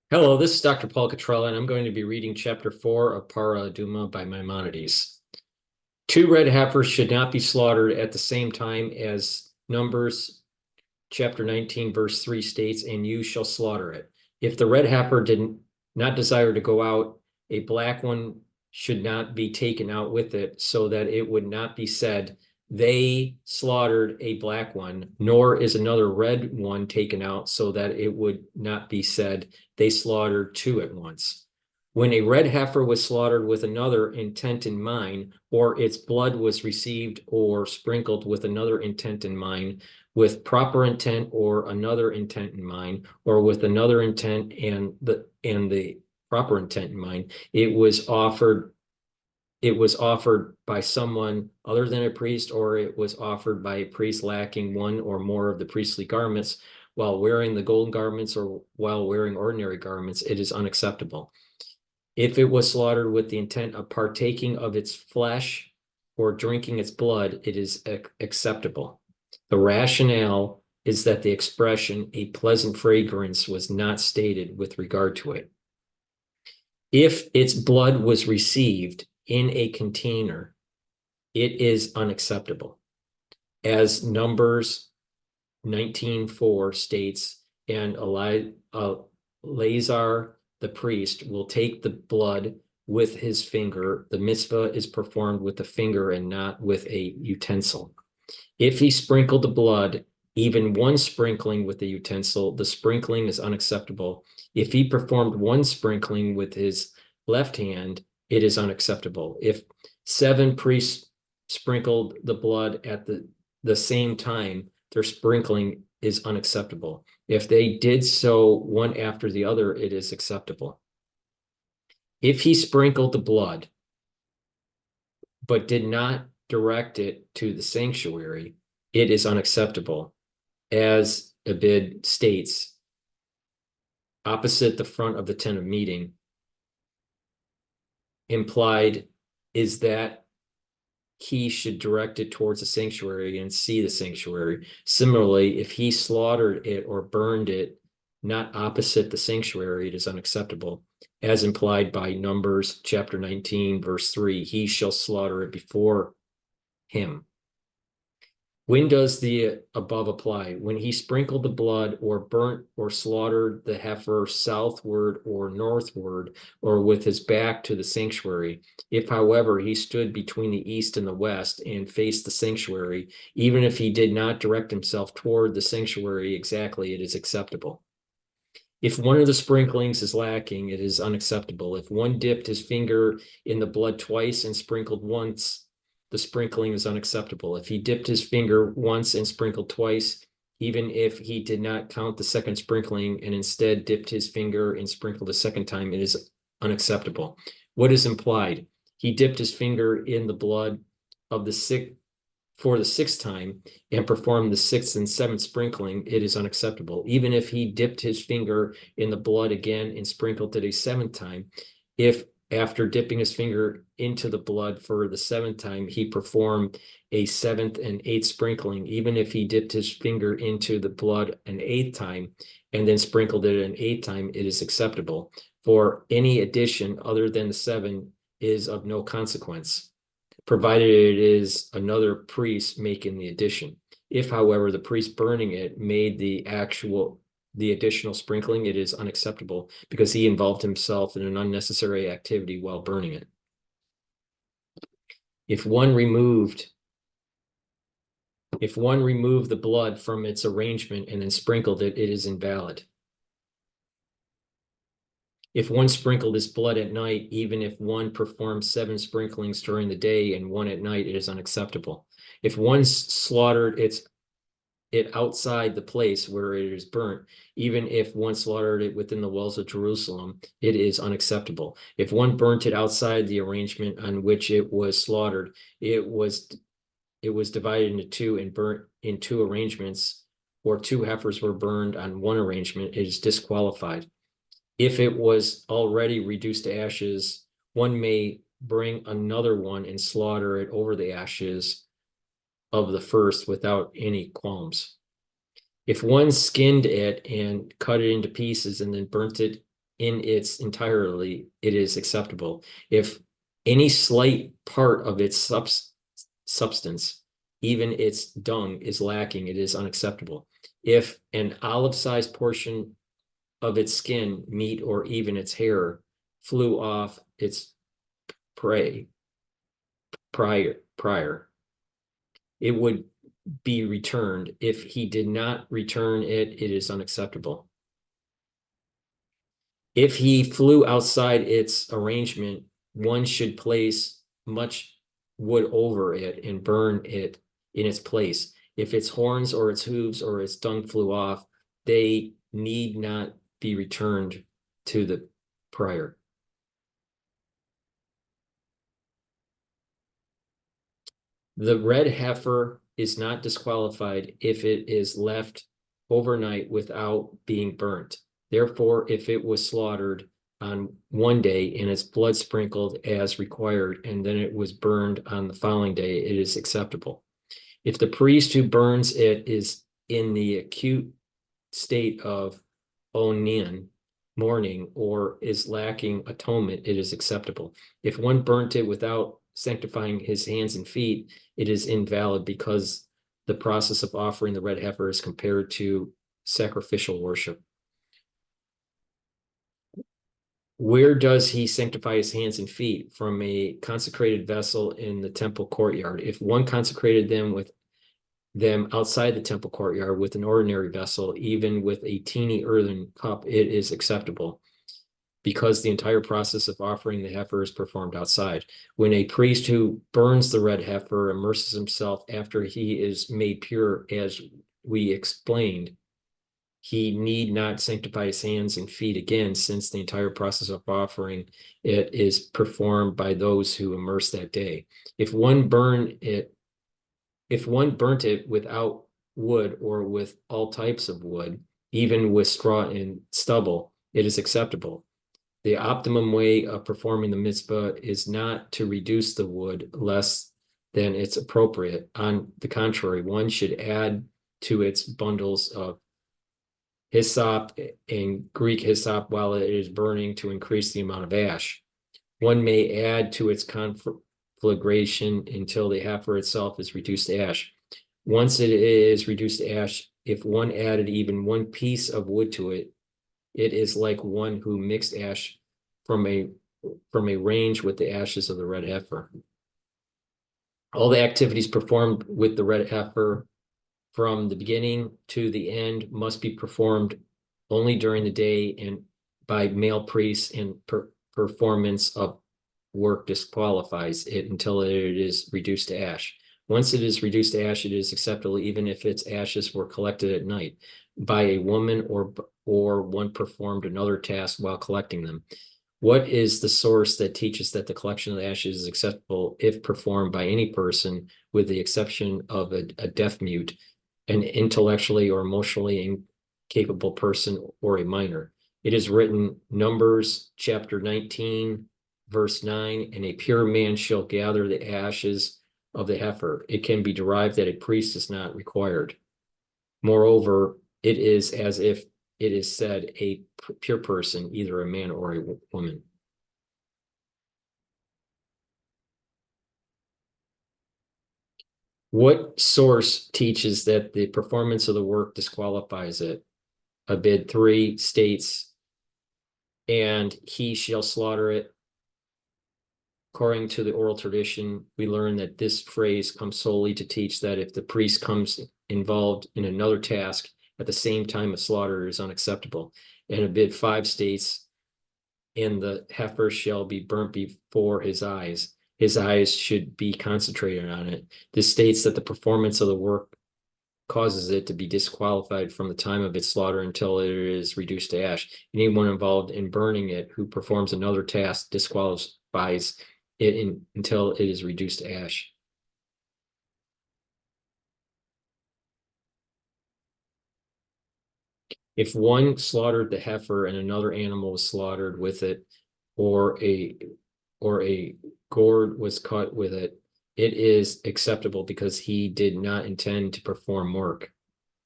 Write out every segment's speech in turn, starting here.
Hello, this is Dr. Paul Cottrell, and I'm going to be reading Chapter 4 of Parah Adumah by Maimonides. Two red heifers should not be slaughtered at the same time, as Numbers chapter 19, verse 3 states, and you shall slaughter it. If the red heifer did not desire to go out, a black one should not be taken out with it, so that it would not be said, they slaughtered a black one, nor is another red one taken out, so that it would not be said, they slaughtered two at once. When a red heifer was slaughtered with another intent in mind, or its blood was received or sprinkled with another intent in mind, with proper intent or another intent in mind, or with another intent and the proper intent in mind, it was offered by someone other than a priest, or it was offered by a priest lacking one or more of the priestly garments while wearing the golden garments or while wearing ordinary garments, it is unacceptable. If it was slaughtered with the intent of partaking of its flesh or drinking its blood, it is acceptable. The rationale is that the expression "a pleasant fragrance" was not stated with regard to it. If its blood was received in a container, it is unacceptable. As Numbers 19:4 states, and Eleazar the priest will take the blood with his finger. The mitzvah is performed with the finger and not with a utensil. If he sprinkled the blood, even one sprinkling with the utensil, the sprinkling is unacceptable. If he performed one sprinkling with his left hand, it is unacceptable. If 7 priests sprinkled the blood at the same time, their sprinkling is unacceptable. If they did so one after the other, it is acceptable. If he sprinkled the blood, but did not direct it to the sanctuary, it is unacceptable. As Abid states, opposite the front of the tent of meeting, implied is that he should direct it towards the sanctuary and see the sanctuary. Similarly, if he slaughtered it or burned it not opposite the sanctuary, it is unacceptable, as implied by Numbers chapter 19, verse 3. He shall slaughter it before him. When does the above apply? When he sprinkled the blood or burnt or slaughtered the heifer southward or northward, or with his back to the sanctuary. If, however, he stood between the east and the west and faced the sanctuary, even if he did not direct himself toward the sanctuary exactly, it is acceptable. If one of the sprinklings is lacking, it is unacceptable. If one dipped his finger in the blood twice and sprinkled once, the sprinkling is unacceptable. If he dipped his finger once and sprinkled twice, even if he did not count the second sprinkling and instead dipped his finger and sprinkled a second time, it is unacceptable. What is implied? He dipped his finger in the blood of the sick for the 6th time and performed the 6th and 7th sprinkling, it is unacceptable. Even if he dipped his finger in the blood again and sprinkled it a 7th time, if after dipping his finger into the blood for the 7th time, he performed a 7th and 8th sprinkling, even if he dipped his finger into the blood an 8th time and then sprinkled it an 8th time, it is acceptable. For any addition other than the 7 is of no consequence, provided it is another priest making the addition. If, however, the priest burning it made the additional sprinkling, it is unacceptable because he involved himself in an unnecessary activity while burning it. If one removed the blood from its arrangement and then sprinkled it, it is invalid. If one sprinkled his blood at night, even if one performed 7 sprinklings during the day and 1 at night, it is unacceptable. If one slaughtered it outside the place where it is burnt, even if one slaughtered it within the walls of Jerusalem, it is unacceptable. If one burnt it outside the arrangement on which it was slaughtered, it was divided into 2 and burnt in 2 arrangements, or 2 heifers were burned on 1 arrangement, it is disqualified. If it was already reduced to ashes, one may bring another one and slaughter it over the ashes of the first without any qualms. If one skinned it and cut it into pieces and then burnt it in its entirety, it is acceptable. If any slight part of its substance, even its dung, is lacking, it is unacceptable. If an olive-sized portion of its skin, meat, or even its hair flew off its prior, it would be returned. If he did not return it, it is unacceptable. If he flew outside its arrangement, one should place much wood over it and burn it in its place. If its horns or its hooves or its dung flew off, they need not be returned to the prior. The red heifer is not disqualified if it is left overnight without being burnt. Therefore, if it was slaughtered on one day and its blood sprinkled as required, and then it was burned on the following day, it is acceptable. If the priest who burns it is in the acute state of onin, mourning, or is lacking atonement, it is acceptable. If one burnt it without sanctifying his hands and feet, it is invalid, because the process of offering the red heifer is compared to sacrificial worship. Where does he sanctify his hands and feet? From a consecrated vessel in the temple courtyard. If one consecrated them outside the temple courtyard with an ordinary vessel, even with a teeny earthen cup, it is acceptable, because the entire process of offering the heifer is performed outside. When a priest who burns the red heifer immerses himself after he is made pure, as we explained, he need not sanctify his hands and feet again, since the entire process of offering it is performed by those who immerse that day. If one burnt it without wood or with all types of wood, even with straw and stubble, it is acceptable. The optimum way of performing the mitzvah is not to reduce the wood less than it's appropriate. On the contrary, one should add to its bundles of hyssop and Greek hyssop while it is burning to increase the amount of ash. One may add to its conflagration until the heifer itself is reduced to ash. Once it is reduced to ash, if one added even one piece of wood to it, it is like one who mixed ash from a range with the ashes of the red heifer. All the activities performed with the red heifer from the beginning to the end must be performed only during the day and by male priests, and performance of work disqualifies it until it is reduced to ash. Once it is reduced to ash, it is acceptable even if its ashes were collected at night by a woman, or one performed another task while collecting them. What is the source that teaches that the collection of the ashes is acceptable if performed by any person, with the exception of a deaf mute, an intellectually or emotionally incapable person, or a minor? It is written, Numbers chapter 19, verse 9, and a pure man shall gather the ashes of the heifer. It can be derived that a priest is not required. Moreover, it is as if it is said, a pure person, either a man or a woman. What source teaches that the performance of the work disqualifies it? Ep12 states, and he shall slaughter it. According to the oral tradition, we learn that this phrase comes solely to teach that if the priest comes involved in another task at the same time a slaughter is unacceptable. And Ep5 states, and the heifer shall be burnt before his eyes. His eyes should be concentrated on it. This states that the performance of the work causes it to be disqualified from the time of its slaughter until it is reduced to ash. Anyone involved in burning it who performs another task disqualifies it until it is reduced to ash. If one slaughtered the heifer and another animal was slaughtered with it, or a gourd was cut with it, it is acceptable, because he did not intend to perform work.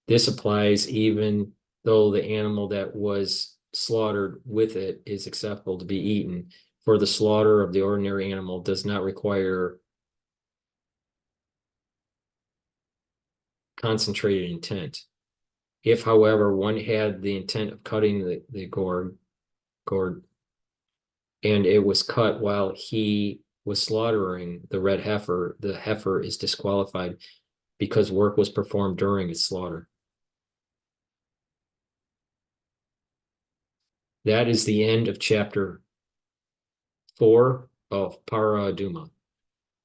This applies even though the animal that was slaughtered with it is acceptable to be eaten. For the slaughter of the ordinary animal does not require concentrated intent. If, however, one had the intent of cutting the gourd, and it was cut while he was slaughtering the red heifer, the heifer is disqualified because work was performed during its slaughter. That is the end of chapter 4 of Parah Adumah.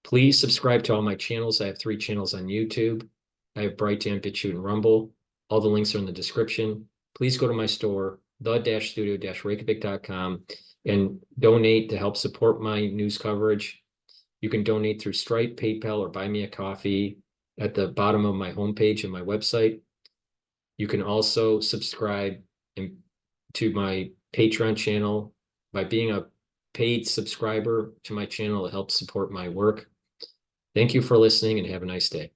Please subscribe to all my channels. I have 3 channels on YouTube. I have Brighteon, Bitchute, and Rumble. All the links are in the description. Please go to my store, the-studio-reykjavik.com, and donate to help support my news coverage. You can donate through Stripe, PayPal, or buy me a coffee at the bottom of my homepage and my website. You can also subscribe to my Patreon channel by being a paid subscriber to my channel. It helps support my work. Thank you for listening and have a nice day.